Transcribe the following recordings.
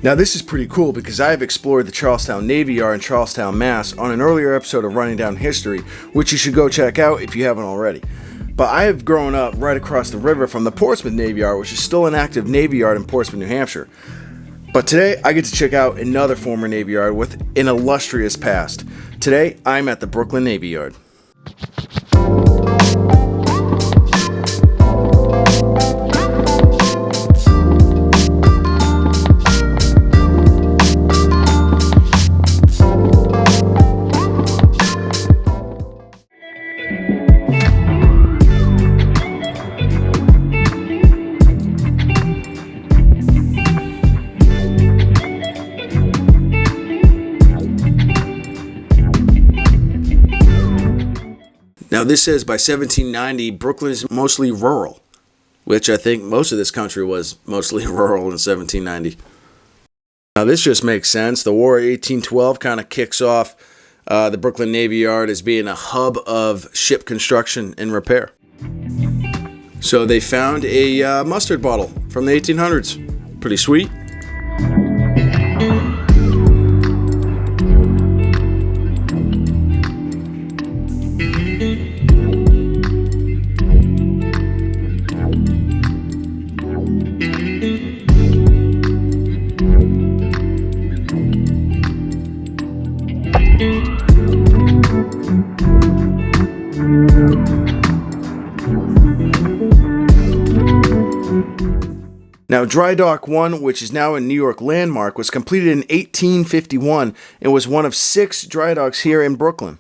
Now this is pretty cool because I have explored the Charlestown Navy Yard in Charlestown, Mass. on an earlier episode of Running Down History, which you should go check out if you haven't already. But I have grown up right across the river from the Portsmouth Navy Yard, which is still an active Navy Yard in Portsmouth, New Hampshire. But today I get to check out another former Navy Yard with an illustrious past. Today I'm at the Brooklyn Navy Yard. Now this says by 1790, Brooklyn is mostly rural, which I think most of this country was mostly rural in 1790. Now this just makes sense. The War of 1812 kind of kicks off the Brooklyn Navy Yard as being a hub of ship construction and repair. So they found a mustard bottle from the 1800s. Pretty sweet. Now, Dry Dock 1, which is now a New York landmark, was completed in 1851 and was one of 6 dry docks here in Brooklyn.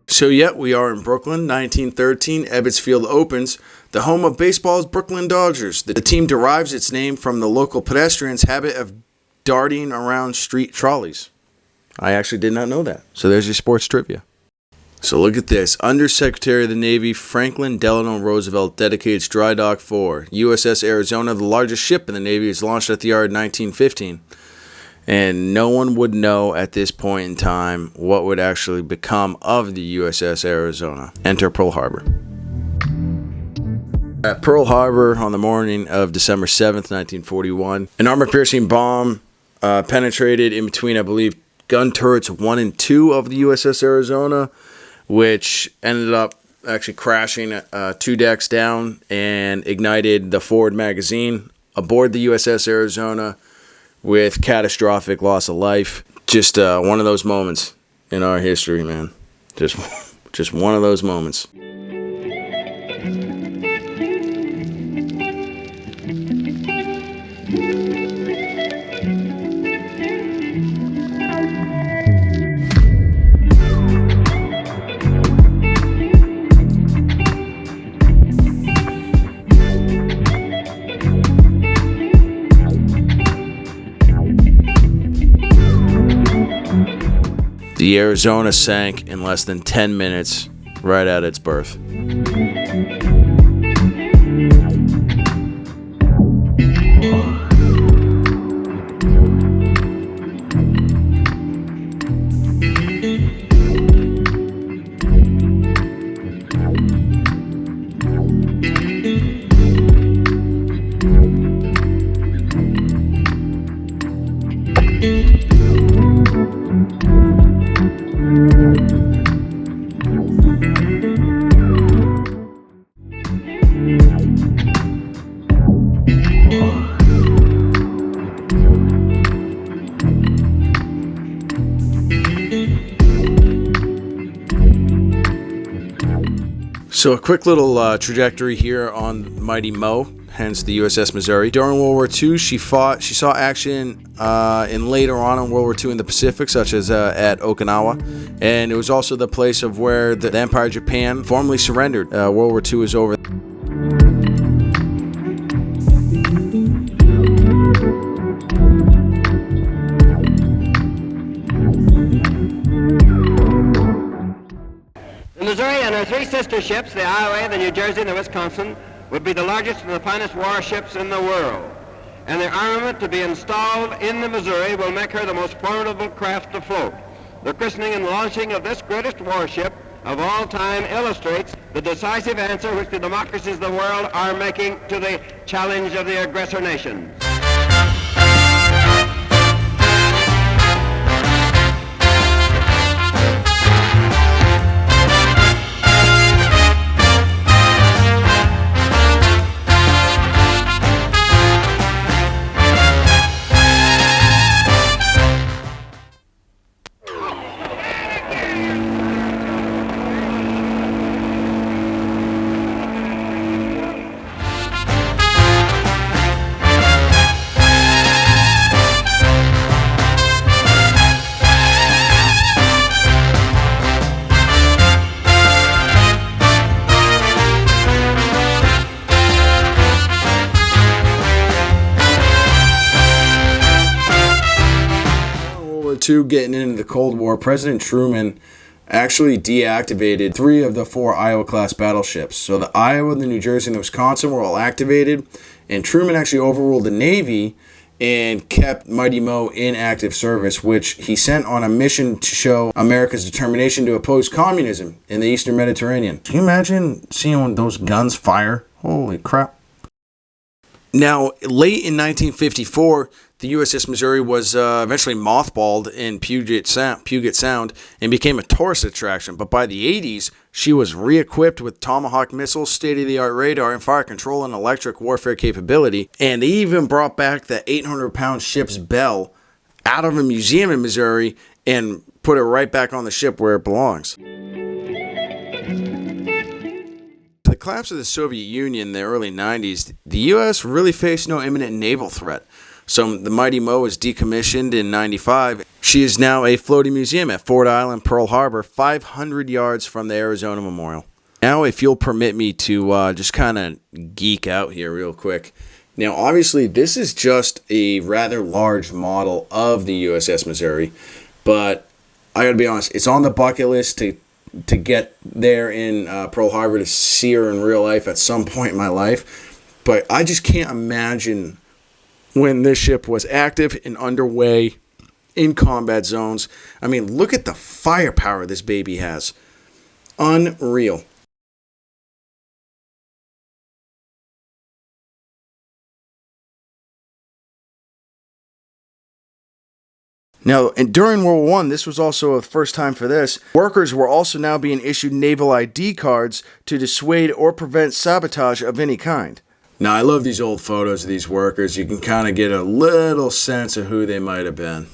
So yet we are in Brooklyn, 1913, Ebbets Field opens, the home of baseball's Brooklyn Dodgers. The team derives its name from the local pedestrians' habit of darting around street trolleys. I actually did not know that. So there's your sports trivia. So look at this. Undersecretary of the Navy Franklin Delano Roosevelt dedicates Dry Dock 4. USS Arizona, the largest ship in the Navy, is launched at the yard in 1915. And no one would know at this point in time what would actually become of the USS Arizona. Enter Pearl Harbor. At Pearl Harbor on the morning of December 7th, 1941, an armor-piercing bomb penetrated in between, I believe, gun turrets 1 and 2 of the USS Arizona, which ended up actually crashing 2 decks down and ignited the forward magazine aboard the USS Arizona, with catastrophic loss of life. Just one of those moments in our history, man. Just one of those moments. The Arizona sank in less than 10 minutes right at its berth. So a quick little trajectory here on Mighty Mo, hence the USS Missouri. During World War II, she saw action in later on in World War II in the Pacific, such as at Okinawa, and it was also the place of where the Empire of Japan formally surrendered. World War II was over. three sister ships, the Iowa, the New Jersey, and the Wisconsin, would be the largest and the finest warships in the world. And the armament to be installed in the Missouri will make her the most formidable craft afloat. The christening and launching of this greatest warship of all time illustrates the decisive answer which the democracies of the world are making to the challenge of the aggressor nations. Getting into the Cold War, President Truman actually deactivated 3 of the 4 Iowa-class battleships. So the Iowa, the New Jersey, and the Wisconsin were all activated, and Truman actually overruled the Navy and kept Mighty Mo in active service, which he sent on a mission to show America's determination to oppose communism in the Eastern Mediterranean. Can you imagine seeing those guns fire? Holy crap. Now, late in 1954, the USS Missouri was eventually mothballed in Puget Sound and became a tourist attraction. But by the 80s, she was re-equipped with Tomahawk missiles, state-of-the-art radar, and fire control and electric warfare capability. And they even brought back the 800-pound ship's bell out of a museum in Missouri and put it right back on the ship where it belongs. The collapse of the Soviet Union in the early 90s, the U.S. really faced no imminent naval threat. So the Mighty Mo was decommissioned in 95. She is now a floating museum at Ford Island, Pearl Harbor, 500 yards from the Arizona Memorial. Now, if you'll permit me to just kind of geek out here real quick. Now, obviously, this is just a rather large model of the USS Missouri, but I gotta be honest, it's on the bucket list to get there in Pearl Harbor to see her in real life at some point in my life. But I just can't imagine when this ship was active and underway in combat zones. I mean, look at the firepower this baby has. Unreal. Now, and during World War I, this was also a first time for this. Workers were also now being issued naval ID cards to dissuade or prevent sabotage of any kind. Now, I love these old photos of these workers. You can kind of get a little sense of who they might have been.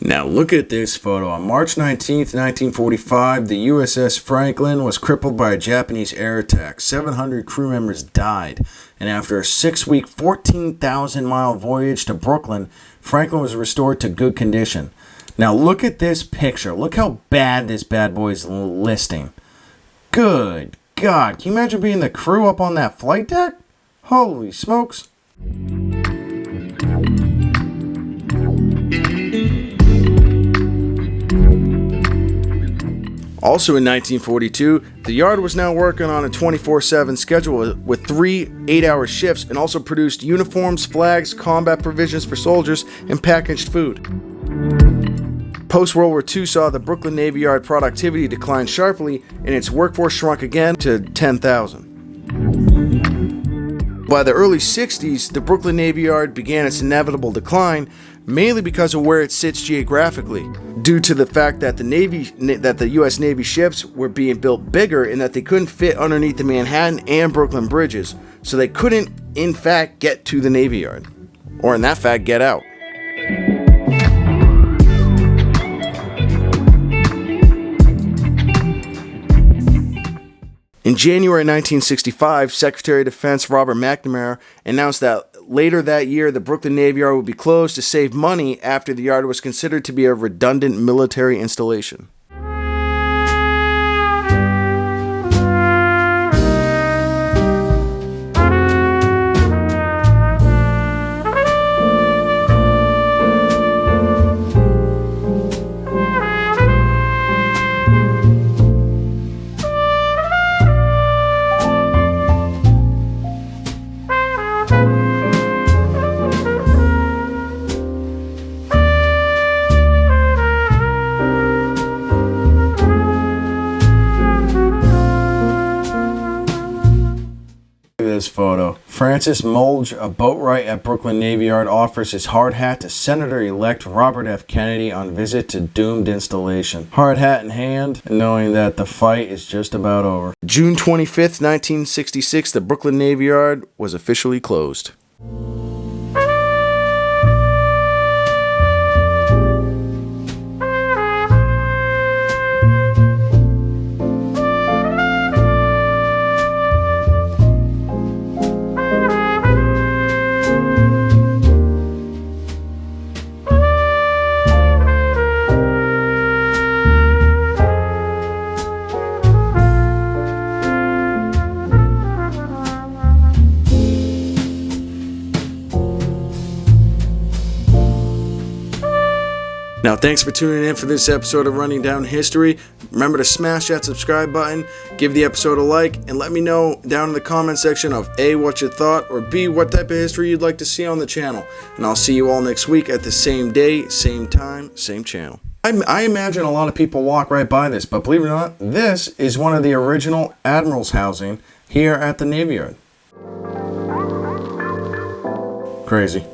Now look at this photo. On March 19th, 1945, the USS Franklin was crippled by a Japanese air attack. 700 crew members died. And after a 6-week, 14,000-mile voyage to Brooklyn, Franklin was restored to good condition. Now look at this picture. Look how bad this bad boy is listing. Good God. Can you imagine being the crew up on that flight deck? Holy smokes. Also in 1942, the yard was now working on a 24/7 schedule with 3 8-hour shifts and also produced uniforms, flags, combat provisions for soldiers, and packaged food. Post-World War II saw the Brooklyn Navy Yard productivity decline sharply and its workforce shrunk again to 10,000. By the early 60s, the Brooklyn Navy Yard began its inevitable decline, mainly because of where it sits geographically, due to the fact that the U.S. Navy ships were being built bigger and that they couldn't fit underneath the Manhattan and Brooklyn bridges, so they couldn't, in fact, get to the Navy Yard, or in that fact, get out. In January 1965, Secretary of Defense Robert McNamara announced that later that year the Brooklyn Navy Yard would be closed to save money after the yard was considered to be a redundant military installation. this photo. Francis Mulge, a boatwright at Brooklyn Navy Yard, offers his hard hat to Senator-elect Robert F. Kennedy on visit to doomed installation. Hard hat in hand, knowing that the fight is just about over. June 25th, 1966, the Brooklyn Navy Yard was officially closed. Now, thanks for tuning in for this episode of Running Down History. Remember to smash that subscribe button, give the episode a like, and let me know down in the comment section of A, what you thought, or B, what type of history you'd like to see on the channel. And I'll see you all next week at the same day, same time, same channel. I imagine a lot of people walk right by this, but believe it or not, this is one of the original Admiral's housing here at the Navy Yard. Crazy.